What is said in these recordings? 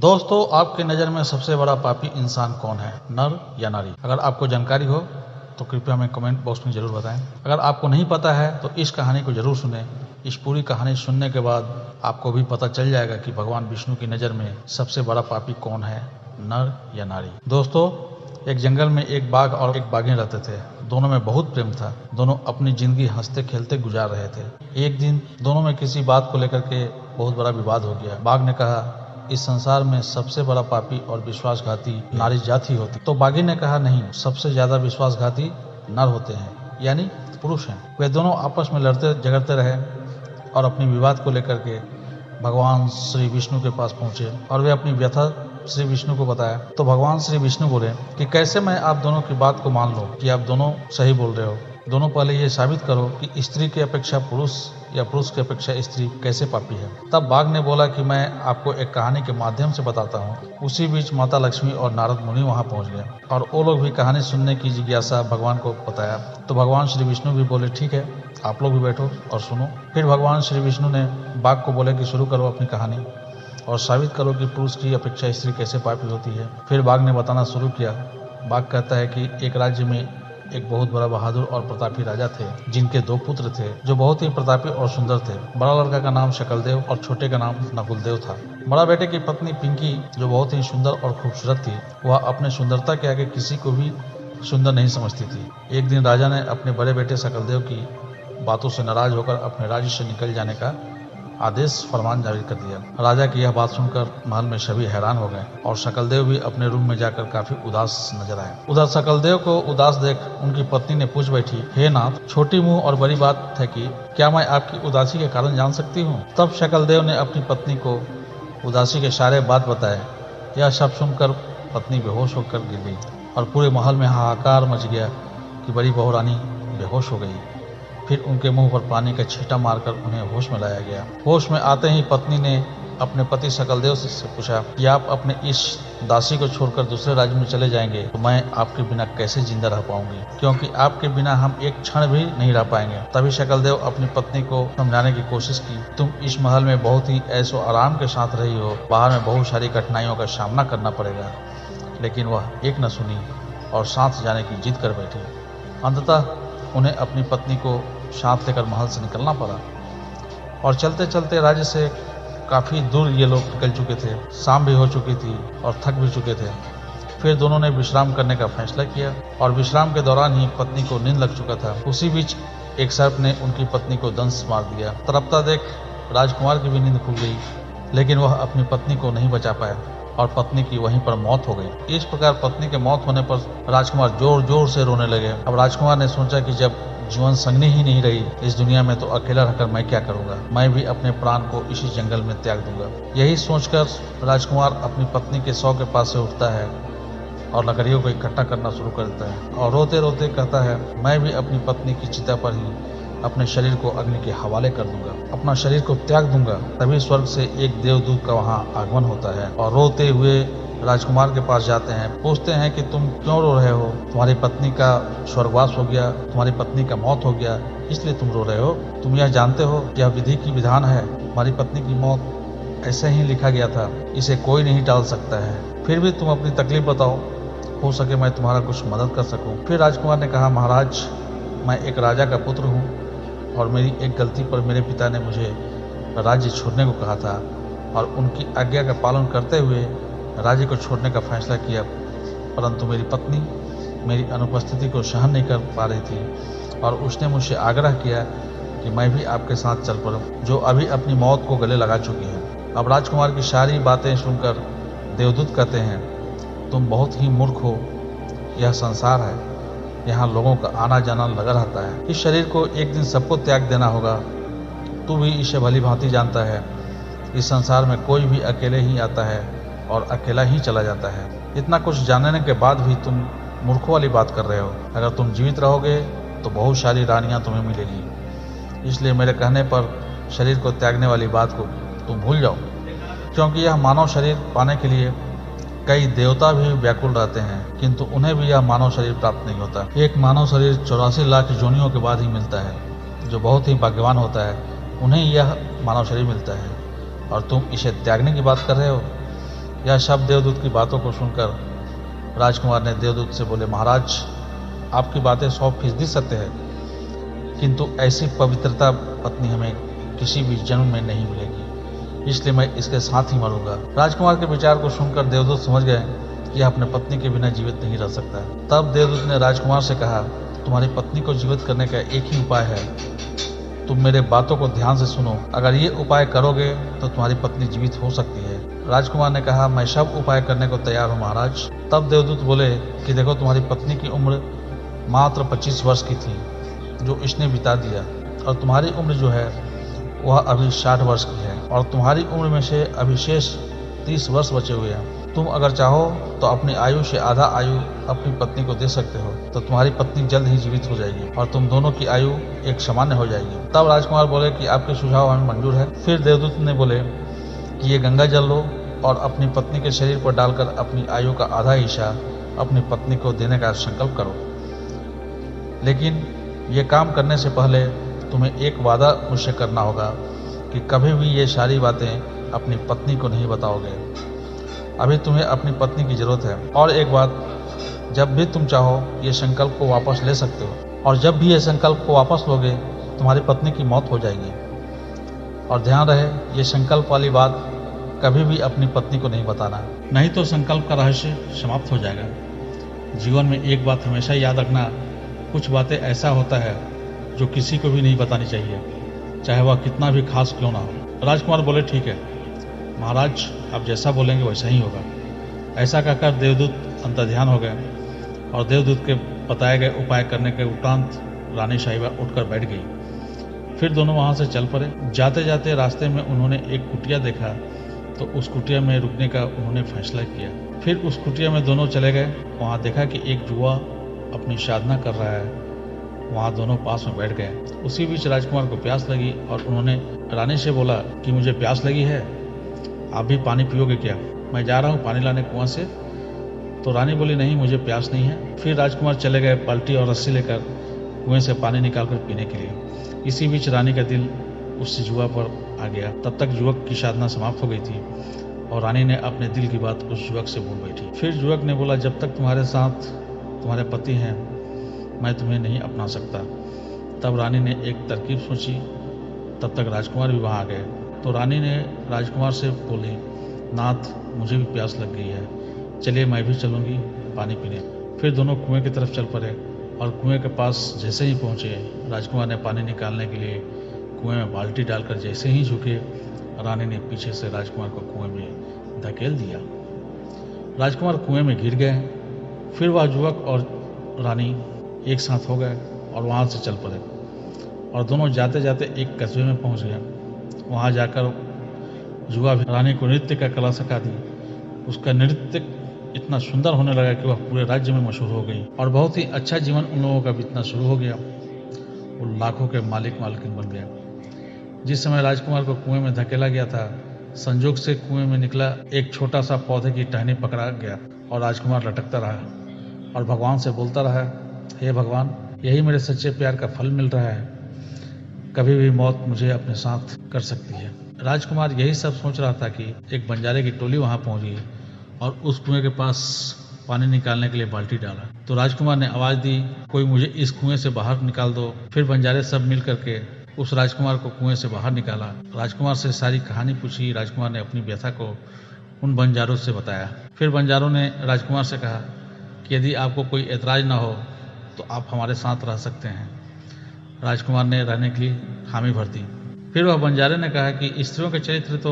दोस्तों, आपकी नज़र में सबसे बड़ा पापी इंसान कौन है, नर या नारी? अगर आपको जानकारी हो तो कृपया हमें कमेंट बॉक्स में ज़रूर बताएं। अगर आपको नहीं पता है तो इस कहानी को ज़रूर सुनें। इस पूरी कहानी सुनने के बाद आपको भी पता चल जाएगा कि भगवान विष्णु की नज़र में सबसे बड़ा पापी कौन है, नर या नारी। दोस्तों, एक जंगल में एक बाघ और एक बाघिन रहते थे। दोनों में बहुत प्रेम था। दोनों अपनी जिंदगी हंसते खेलते गुजार रहे थे। एक दिन दोनों में किसी बात को लेकर के बहुत बड़ा विवाद हो गया। बाघ ने कहा, इस संसार में सबसे बड़ा पापी और विश्वासघाती नारी जाति होती। तो बाघिन ने कहा, नहीं, सबसे ज्यादा विश्वासघाती नर होते हैं, यानी पुरुष हैं। वे दोनों आपस में लड़ते झगड़ते रहे और अपनी विवाद को लेकर के भगवान श्री विष्णु के पास पहुंचे और वे अपनी व्यथा श्री विष्णु को बताया। तो भगवान श्री विष्णु बोले कि कैसे मैं आप दोनों की बात को मान लूं कि आप दोनों सही बोल रहे हो। दोनों पहले ये साबित करो कि स्त्री की अपेक्षा पुरुष या पुरुष की अपेक्षा स्त्री कैसे पापी है। तब बाघ ने बोला कि मैं आपको एक कहानी के माध्यम से बताता हूँ। उसी बीच माता लक्ष्मी और नारद मुनि वहाँ पहुँच गए और वो लोग भी कहानी सुनने की जिज्ञासा भगवान को बताया। तो भगवान श्री विष्णु भी बोले, ठीक है, आप लोग भी बैठो और सुनो। फिर भगवान श्री विष्णु ने बाघ को बोले कि शुरू करो अपनी कहानी और साबित करो कि पुरुष की अपेक्षा स्त्री कैसे पापी होती है। फिर बाघ ने बताना शुरू किया। बाघ कहता है कि एक राज्य में एक बहुत बड़ा बहादुर और प्रतापी राजा थे, जिनके 2 पुत्र थे जो बहुत ही प्रतापी और सुंदर थे। बड़ा लड़का का नाम शकलदेव और छोटे का नाम नकुलदेव था। बड़ा बेटे की पत्नी पिंकी, जो बहुत ही सुंदर और खूबसूरत थी, वह अपने सुंदरता के आगे किसी को भी सुंदर नहीं समझती थी। एक दिन राजा ने अपने बड़े बेटे शकलदेव की बातों से नाराज होकर अपने राज्य से निकल जाने का आदेश फरमान जारी कर दिया। राजा की यह बात सुनकर महल में सभी हैरान हो गए और शकलदेव भी अपने रूम में जाकर काफी उदास नजर आए। उधर शकलदेव को उदास देख उनकी पत्नी ने पूछ बैठी, हे नाथ, छोटी मुंह और बड़ी बात है कि क्या मैं आपकी उदासी के कारण जान सकती हूँ? तब शकलदेव ने अपनी पत्नी को उदासी के सारे बात बताए। यह सब सुनकर पत्नी बेहोश होकर गिर गई और पूरे महल में हाहाकार मच गया कि बड़ी बहू रानी बेहोश हो गई। फिर उनके मुंह पर पानी का छींटा मारकर उन्हें होश में लाया गया। होश में आते ही पत्नी ने अपने पति शकलदेव से पूछा कि आप अपने इस दासी को छोड़कर दूसरे राज्य में चले जाएंगे तो मैं आपके बिना कैसे जिंदा रह पाऊंगी, क्योंकि आपके बिना हम एक क्षण भी नहीं रह पाएंगे। तभी शकलदेव अपनी पत्नी को समझाने की कोशिश की, तुम इस महल में बहुत ही ऐशो आराम के साथ रही हो, बाहर में बहुत सारी कठिनाइयों का सामना करना पड़ेगा। लेकिन वह एक न सुनी और साथ जाने की जिद कर बैठी। अंततः उन्हें अपनी पत्नी को साथ लेकर महल से निकलना पड़ा और चलते चलते राज्य से काफ़ी दूर ये लोग निकल चुके थे। शाम भी हो चुकी थी और थक भी चुके थे। फिर दोनों ने विश्राम करने का फैसला किया और विश्राम के दौरान ही पत्नी को नींद लग चुका था। उसी बीच एक सर्प ने उनकी पत्नी को दंश मार दिया। तड़पता देख राजकुमार की भी नींद खुल गई, लेकिन वह अपनी पत्नी को नहीं बचा पाया और पत्नी की वहीं पर मौत हो गई। इस प्रकार पत्नी के मौत होने पर राजकुमार जोर जोर से रोने लगे। अब राजकुमार ने सोचा कि जब जीवन संगनी ही नहीं रही इस दुनिया में तो अकेला रहकर मैं क्या करूंगा, मैं भी अपने प्राण को इसी जंगल में त्याग दूंगा। यही सोचकर राजकुमार अपनी पत्नी के शव के पास से उठता है और लकड़ियों को इकट्ठा करना शुरू कर देता है और रोते रोते कहता है, मैं भी अपनी पत्नी की चिता पर ही अपने शरीर को अग्नि के हवाले कर दूंगा, अपना शरीर को त्याग दूंगा। तभी स्वर्ग से एक देवदूत का वहाँ आगमन होता है और रोते हुए राजकुमार के पास जाते हैं। पूछते हैं कि तुम क्यों रो रहे हो? तुम्हारी पत्नी का स्वर्गवास हो गया, तुम्हारी पत्नी का मौत हो गया, इसलिए तुम रो रहे हो। तुम यह जानते हो कि यह विधि की विधान है, तुम्हारी पत्नी की मौत ऐसे ही लिखा गया था, इसे कोई नहीं टाल सकता है। फिर भी तुम अपनी तकलीफ बताओ, हो सके मैं तुम्हारा कुछ मदद कर सकूं। फिर राजकुमार ने कहा, महाराज, मैं एक राजा का पुत्र हूँ और मेरी एक गलती पर मेरे पिता ने मुझे राज्य छोड़ने को कहा था और उनकी आज्ञा का पालन करते हुए राज्य को छोड़ने का फैसला किया, परंतु मेरी पत्नी मेरी अनुपस्थिति को सहन नहीं कर पा रही थी और उसने मुझसे आग्रह किया कि मैं भी आपके साथ चल पड़ूं, जो अभी अपनी मौत को गले लगा चुकी है। अब राजकुमार की सारी बातें सुनकर देवदूत कहते हैं, तुम बहुत ही मूर्ख हो, यह संसार है, यहाँ लोगों का आना जाना लगा रहता है। इस शरीर को एक दिन सबको त्याग देना होगा, तू भी इसे भली भांति जानता है। इस संसार में कोई भी अकेले ही आता है और अकेला ही चला जाता है। इतना कुछ जानने के बाद भी तुम मूर्खों वाली बात कर रहे हो। अगर तुम जीवित रहोगे तो बहुत सारी रानियां तुम्हें मिलेगी, इसलिए मेरे कहने पर शरीर को त्यागने वाली बात को तुम भूल जाओ, क्योंकि यह मानव शरीर पाने के लिए कई देवता भी व्याकुल रहते हैं, किंतु उन्हें भी यह मानव शरीर प्राप्त नहीं होता। एक मानव शरीर 84 लाख योनियों के बाद ही मिलता है। जो बहुत ही भाग्यवान होता है उन्हें यह मानव शरीर मिलता है और तुम इसे त्यागने की बात कर रहे हो। यह शब्द देवदूत की बातों को सुनकर राजकुमार ने देवदूत से बोले, महाराज आपकी बातें 100% सत्य है, किंतु ऐसी पवित्रता पत्नी हमें किसी भी जन्म में नहीं मिलेगी, इसलिए मैं इसके साथ ही मरूंगा। राजकुमार के विचार को सुनकर देवदूत समझ गए कि यह अपने पत्नी के बिना जीवित नहीं रह सकता। तब देवदूत ने राजकुमार से कहा, तुम्हारी पत्नी को जीवित करने का एक ही उपाय है, तुम मेरे बातों को ध्यान से सुनो। अगर ये उपाय करोगे तो तुम्हारी पत्नी जीवित हो सकती है। राजकुमार ने कहा, मैं सब उपाय करने को तैयार हूँ महाराज। तब देवदूत बोले कि देखो, तुम्हारी पत्नी की उम्र मात्र 25 वर्ष की थी जो इसने बिता दिया, और तुम्हारी उम्र जो है वह अभी 60 वर्ष की है, और तुम्हारी उम्र में से अभी शेष 30 वर्ष बचे हुए हैं। तुम अगर चाहो तो अपनी आयु से आधा आयु अपनी पत्नी को दे सकते हो, तो तुम्हारी पत्नी जल्द ही जीवित हो जाएगी और तुम दोनों की आयु एक सामान्य हो जाएगी। तब राजकुमार बोले कि आपके सुझाव हमें मंजूर है। फिर देवदूत ने बोले कि ये गंगा जल लो और अपनी पत्नी के शरीर पर डालकर अपनी आयु का आधा हिस्सा अपनी पत्नी को देने का संकल्प करो, लेकिन ये काम करने से पहले तुम्हें एक वादा मुझसे करना होगा कि कभी भी ये सारी बातें अपनी पत्नी को नहीं बताओगे। अभी तुम्हें अपनी पत्नी की जरूरत है। और एक बात, जब भी तुम चाहो ये संकल्प को वापस ले सकते हो, और जब भी ये संकल्प को वापस लोगे तुम्हारी पत्नी की मौत हो जाएगी। और ध्यान रहे, ये संकल्प वाली बात कभी भी अपनी पत्नी को नहीं बताना, नहीं तो संकल्प का रहस्य समाप्त हो जाएगा। जीवन में एक बात हमेशा याद रखना, कुछ बातें ऐसा होता है जो किसी को भी नहीं बतानी चाहिए, चाहे वह कितना भी खास क्यों ना हो। राजकुमार बोले, ठीक है महाराज, आप जैसा बोलेंगे वैसा ही होगा। ऐसा कहकर देवदूत अंतर्ध्यान हो गए, और देवदूत के बताए गए उपाय करने के उपरांत रानी साहिबा उठकर बैठ गई। फिर दोनों वहां से चल पड़े। जाते जाते रास्ते में उन्होंने एक कुटिया देखा, तो उस कुटिया में रुकने का उन्होंने फैसला किया। फिर उस कुटिया में दोनों चले गए। वहां देखा कि एक जुआ अपनी साधना कर रहा है, वहां दोनों पास में बैठ गए। उसी बीच राजकुमार को प्यास लगी और उन्होंने रानी से बोला कि मुझे प्यास लगी है, आप भी पानी पियोगे क्या? मैं जा रहा हूँ पानी लाने कुआं से। तो रानी बोली, नहीं मुझे प्यास नहीं है। फिर राजकुमार चले गए बाल्टी और रस्सी लेकर कुएं से पानी निकालकर पीने के लिए। इसी बीच रानी का दिल उस जुआ पर आ गया। तब तक युवक की साधना समाप्त हो गई थी और रानी ने अपने दिल की बात उस युवक से बोल बैठी। फिर युवक ने बोला, जब तक तुम्हारे साथ तुम्हारे पति हैं मैं तुम्हें नहीं अपना सकता। तब रानी ने एक तरकीब सोची। तब तक राजकुमार भी वहाँ आ गए। तो रानी ने राजकुमार से बोली, नाथ मुझे भी प्यास लग गई है, चलिए मैं भी चलूँगी पानी पीने। फिर दोनों कुएं की तरफ चल पड़े और कुएं के पास जैसे ही पहुँचे, राजकुमार ने पानी निकालने के लिए कुएं में बाल्टी डालकर जैसे ही झुके, रानी ने पीछे से राजकुमार को कुएं में धकेल दिया। राजकुमार कुएं में गिर गए। फिर वह युवक और रानी एक साथ हो गए और वहाँ से चल पड़े, और दोनों जाते जाते एक कस्बे में पहुँच गए। वहाँ जाकर जुआ भी रानी को नृत्य का कला सिखा दी। उसका नृत्य इतना सुंदर होने लगा कि वह पूरे राज्य में मशहूर हो गई, और बहुत ही अच्छा जीवन उन लोगों का बीतना शुरू हो गया। वो लाखों के मालिक मालकिन बन गए। जिस समय राजकुमार को कुएं में धकेला गया था, संजोग से कुएं में निकला एक छोटा सा पौधे की टहनी पकड़ा गया, और राजकुमार लटकता रहा और भगवान से बोलता रहा, हे भगवान, यही मेरे सच्चे प्यार का फल मिल रहा है। कभी भी मौत मुझे अपने साथ कर सकती है। राजकुमार यही सब सोच रहा था कि एक बंजारे की टोली वहां पहुंच गई और उस कुएं के पास पानी निकालने के लिए बाल्टी डाला। तो राजकुमार ने आवाज दी, कोई मुझे इस कुएं से बाहर निकाल दो। फिर बंजारे सब मिल करके उस राजकुमार को कुएं से बाहर निकाला। राजकुमार से सारी कहानी पूछी। राजकुमार ने अपनी व्यथा को उन बंजारों से बताया। फिर बंजारों ने राजकुमार से कहा कि यदि आपको कोई एतराज ना हो तो आप हमारे साथ रह सकते हैं। राजकुमार ने रहने के लिए हामी भर दी। फिर वह बंजारे ने कहा कि स्त्रियों के चरित्र तो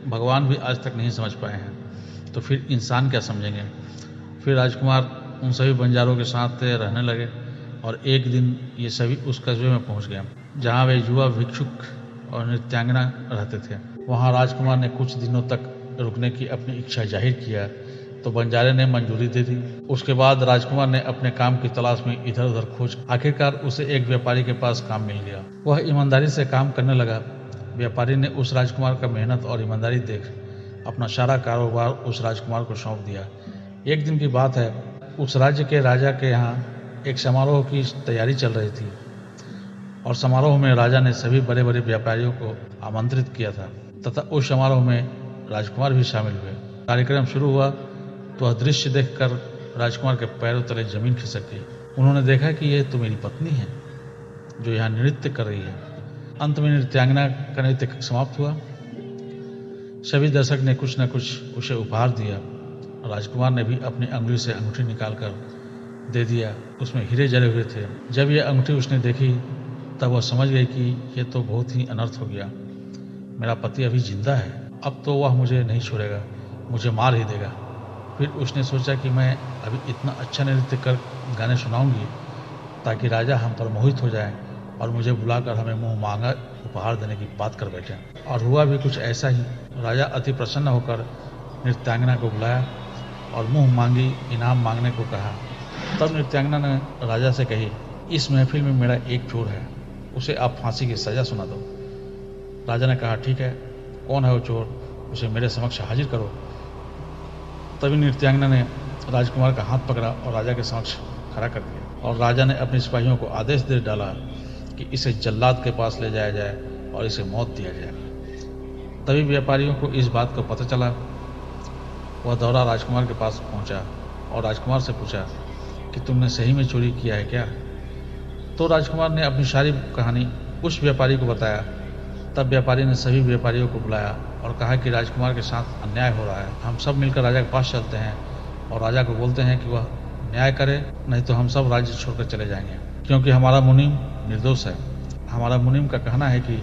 भगवान भी आज तक नहीं समझ पाए हैं, तो फिर इंसान क्या समझेंगे। फिर राजकुमार उन सभी बंजारों के साथ रहने लगे, और एक दिन ये सभी उस कस्बे में पहुंच गए जहां वे युवा भिक्षुक और नृत्यांगना रहते थे। वहां राजकुमार ने कुछ दिनों तक रुकने की अपनी इच्छा जाहिर किया, तो बंजारे ने मंजूरी दे दी। उसके बाद राजकुमार ने अपने काम की तलाश में इधर उधर खोज, आखिरकार उसे एक व्यापारी के पास काम मिल गया। वह ईमानदारी से काम करने लगा। व्यापारी ने उस राजकुमार का मेहनत और ईमानदारी देख अपना सारा कारोबार उस राजकुमार को सौंप दिया। एक दिन की बात है, उस राज्य के राजा के यहाँ एक समारोह की तैयारी चल रही थी, और समारोह में राजा ने सभी बड़े बड़े व्यापारियों को आमंत्रित किया था, तथा उस समारोह में राजकुमार भी शामिल हुए। कार्यक्रम शुरू हुआ तो वह दृश्य देखकर राजकुमार के पैरों तले जमीन खिसक गई। उन्होंने देखा कि यह तो मेरी पत्नी है जो यहाँ नृत्य कर रही है। अंत में नृत्यांगना का नृत्य समाप्त हुआ। सभी दर्शक ने कुछ न कुछ उसे उपहार दिया। राजकुमार ने भी अपनी अंगुली से अंगूठी निकालकर दे दिया। उसमें हीरे जड़े हुए थे। जब यह अंगूठी उसने देखी तब वह समझ गई कि यह तो बहुत ही अनर्थ हो गया। मेरा पति अभी जिंदा है, अब तो वह मुझे नहीं छोड़ेगा, मुझे मार ही देगा। फिर उसने सोचा कि मैं अभी इतना अच्छा नृत्य कर गाने सुनाऊंगी ताकि राजा हम पर मोहित हो जाए और मुझे बुलाकर हमें मुंह मांगा उपहार देने की बात कर बैठे। और हुआ भी कुछ ऐसा ही। राजा अति प्रसन्न होकर नृत्यांगना को बुलाया और मुंह मांगी इनाम मांगने को कहा। तब नृत्यांगना ने राजा से कही, इस महफिल में मेरा एक चोर है, उसे आप फांसी की सजा सुना दो। राजा ने कहा, ठीक है, कौन है वो चोर, उसे मेरे समक्ष हाजिर करो। तभी नृत्यांगना ने राजकुमार का हाथ पकड़ा और राजा के समक्ष खड़ा कर दिया और राजा ने अपने सिपाहियों को आदेश दे डाला कि इसे जल्लाद के पास ले जाया जाए और इसे मौत दिया जाए। तभी व्यापारियों को इस बात का पता चला। वह दौड़ा राजकुमार के पास पहुंचा और राजकुमार से पूछा कि तुमने सही में चोरी किया है क्या? तो राजकुमार ने अपनी सारी कहानी उस व्यापारी को बताया। तब व्यापारी ने सभी व्यापारियों को बुलाया और कहा कि राजकुमार के साथ अन्याय हो रहा है, हम सब मिलकर राजा के पास चलते हैं और राजा को बोलते हैं कि वह न्याय करे, नहीं तो हम सब राज्य छोड़कर चले जाएंगे, क्योंकि हमारा मुनीम निर्दोष है। हमारा मुनीम का कहना है कि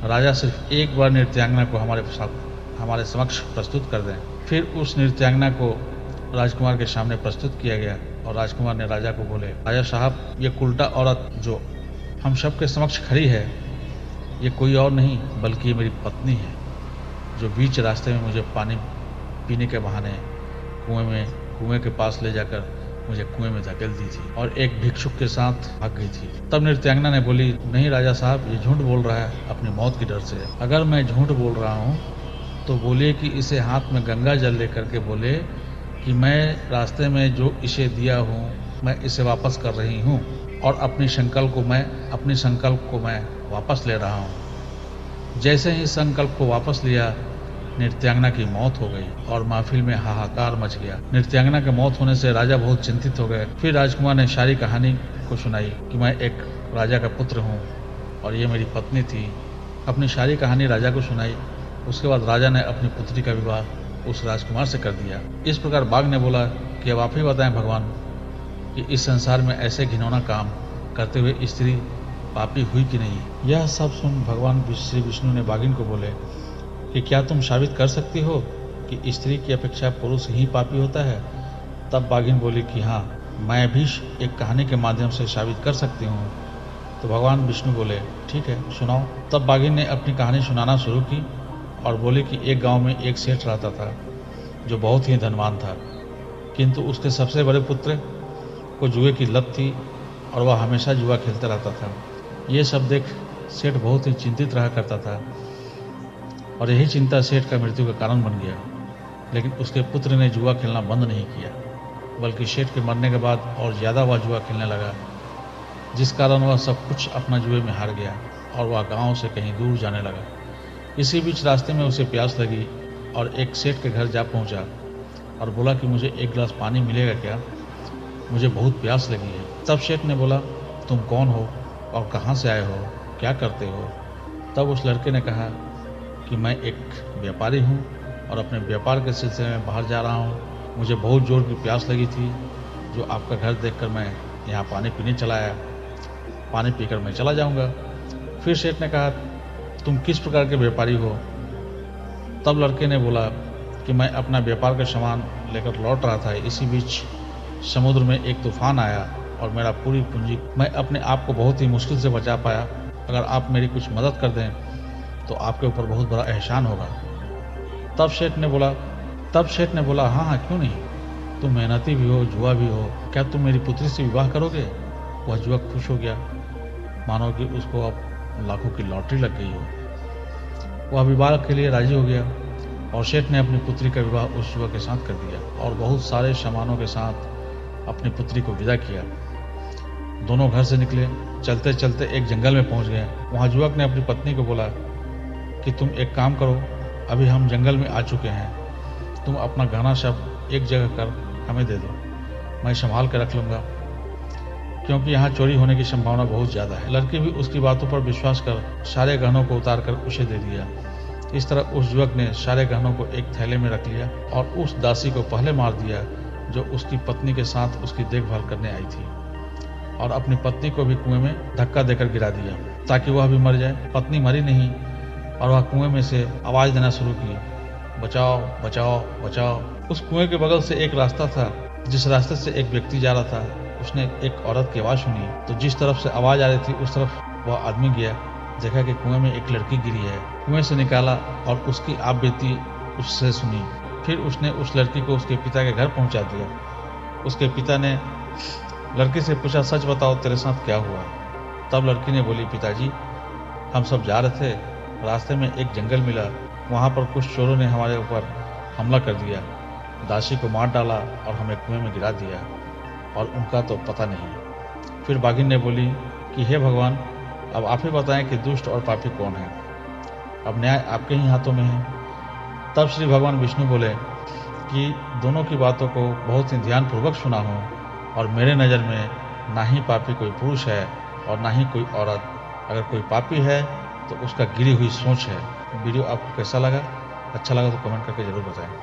राजा सिर्फ एक बार नृत्यांगना को हमारे समक्ष प्रस्तुत कर दें। फिर उस नृत्यांगना को राजकुमार के सामने प्रस्तुत किया गया और राजकुमार ने राजा को बोले, राजा साहब, ये कुल्टा औरत जो हम सब के समक्ष खड़ी है, ये कोई और नहीं बल्कि ये मेरी पत्नी है, जो बीच रास्ते में मुझे पानी पीने के बहाने कुएं के पास ले जाकर मुझे कुएं में धकेल दी थी और एक भिक्षुक के साथ भाग गई थी। तब नृत्यांगना ने बोली, नहीं राजा साहब, ये झूठ बोल रहा है अपनी मौत की डर से। अगर मैं झूठ बोल रहा हूँ तो बोलिए कि इसे हाथ में गंगा जल लेकर के बोले कि मैं रास्ते में जो इसे दिया हूँ मैं इसे वापस कर रही हूँ और अपने संकल्प को मैं वापस ले रहा हूँ। जैसे ही संकल्प को वापस लिया, नृत्यांगना की मौत हो गई और महफिल में हाहाकार मच गया। नृत्यांगना के मौत होने से राजा बहुत चिंतित हो गए। फिर राजकुमार ने सारी कहानी को सुनाई कि मैं एक राजा का पुत्र हूँ और ये मेरी पत्नी थी। अपनी सारी कहानी राजा को सुनाई। उसके बाद राजा ने अपनी पुत्री का विवाह उस राजकुमार से कर दिया। इस प्रकार बाघ ने बोला कि अब आप ही बताएं भगवान कि इस संसार में ऐसे घिनौना काम करते हुए स्त्री पापी हुई कि नहीं। यह सब सुन भगवान श्री विष्णु ने बाघिन को बोले कि क्या तुम साबित कर सकती हो कि स्त्री की अपेक्षा पुरुष ही पापी होता है? तब बाघिन बोली कि हाँ, मैं भी एक कहानी के माध्यम से साबित कर सकती हूँ। तो भगवान विष्णु बोले, ठीक है, सुनाओ। तब बाघिन ने अपनी कहानी सुनाना शुरू की और बोली कि एक गांव में एक सेठ रहता था जो बहुत ही धनवान था, किंतु उसके सबसे बड़े पुत्र को जुए की लत थी और वह हमेशा जुआ खेलता रहता था। ये सब देख सेठ बहुत ही चिंतित रहा करता था और यही चिंता सेठ का मृत्यु का कारण बन गया। लेकिन उसके पुत्र ने जुआ खेलना बंद नहीं किया, बल्कि सेठ के मरने के बाद और ज़्यादा वह जुआ खेलने लगा, जिस कारण वह सब कुछ अपना जुए में हार गया और वह गांव से कहीं दूर जाने लगा। इसी बीच रास्ते में उसे प्यास लगी और एक सेठ के घर जा पहुंचा और बोला कि मुझे एक गिलास पानी मिलेगा क्या, मुझे बहुत प्यास लगी है। तब सेठ ने बोला, तुम कौन हो और कहाँ से आए हो, क्या करते हो? तब उस लड़के ने कहा कि मैं एक व्यापारी हूँ और अपने व्यापार के सिलसिले में बाहर जा रहा हूँ। मुझे बहुत जोर की प्यास लगी थी, जो आपका घर देखकर मैं यहाँ पानी पीने चला आया। पानी पीकर मैं चला जाऊँगा। फिर सेठ ने कहा, तुम किस प्रकार के व्यापारी हो? तब लड़के ने बोला कि मैं अपना व्यापार का सामान लेकर लौट रहा था। इसी बीच समुद्र में एक तूफान आया और मेरा पूरी पूंजी, मैं अपने आप को बहुत ही मुश्किल से बचा पाया। अगर आप मेरी कुछ मदद कर दें तो आपके ऊपर बहुत बड़ा एहसान होगा। तब सेठ ने बोला, हाँ, क्यों नहीं, तुम मेहनती भी हो, जुआ भी हो, क्या तुम मेरी पुत्री से विवाह करोगे? वह युवक खुश हो गया, मानो कि उसको अब लाखों की लॉटरी लग गई हो। वह विवाह के लिए राजी हो गया और सेठ ने अपनी पुत्री का विवाह उस युवक के साथ कर दिया और बहुत सारे सामानों के साथ अपनी पुत्री को विदा किया। दोनों घर से निकले। चलते चलते एक जंगल में पहुंच गए। वहां युवक ने अपनी पत्नी को बोला कि तुम एक काम करो, अभी हम जंगल में आ चुके हैं, तुम अपना गहना सब एक जगह कर हमें दे दो, मैं संभाल कर रख लूँगा, क्योंकि यहाँ चोरी होने की संभावना बहुत ज़्यादा है। लड़की भी उसकी बातों पर विश्वास कर सारे गहनों को उतार कर उसे दे दिया। इस तरह उस युवक ने सारे गहनों को एक थैले में रख लिया और उस दासी को पहले मार दिया जो उसकी पत्नी के साथ उसकी देखभाल करने आई थी, और अपनी पत्नी को भी कुएं में धक्का देकर गिरा दिया ताकि वह भी मर जाए। पत्नी मरी नहीं और वह कुएं में से आवाज़ देना शुरू की, बचाओ बचाओ बचाओ। उस कुएं के बगल से एक रास्ता था, जिस रास्ते से एक व्यक्ति जा रहा था। उसने एक औरत की आवाज़ सुनी तो जिस तरफ से आवाज़ आ रही थी उस तरफ वह आदमी गया, देखा कि कुएं में एक लड़की गिरी है। कुएं से निकाला और उसकी आप बीती उससे सुनी। फिर उसने उस लड़की को उसके पिता के घर पहुंचा दिया। उसके पिता ने लड़की से पूछा, सच बताओ तेरे साथ क्या हुआ? तब लड़की ने बोली, पिताजी हम सब जा रहे थे, रास्ते में एक जंगल मिला, वहाँ पर कुछ चोरों ने हमारे ऊपर हमला कर दिया, दासी को मार डाला और हमें कुएं में गिरा दिया, और उनका तो पता नहीं। फिर बाघिन ने बोली कि हे भगवान, अब आप ही बताएं कि दुष्ट और पापी कौन है, अब न्याय आपके ही हाथों में है। तब श्री भगवान विष्णु बोले कि दोनों की बातों को बहुत ही ध्यानपूर्वक सुना हूँ, और मेरे नज़र में ना ही पापी कोई पुरुष है और ना ही कोई औरत। अगर कोई पापी है तो उसका गिरी हुई सोच है। वीडियो आपको कैसा लगा? अच्छा लगा तो कमेंट करके जरूर बताएं।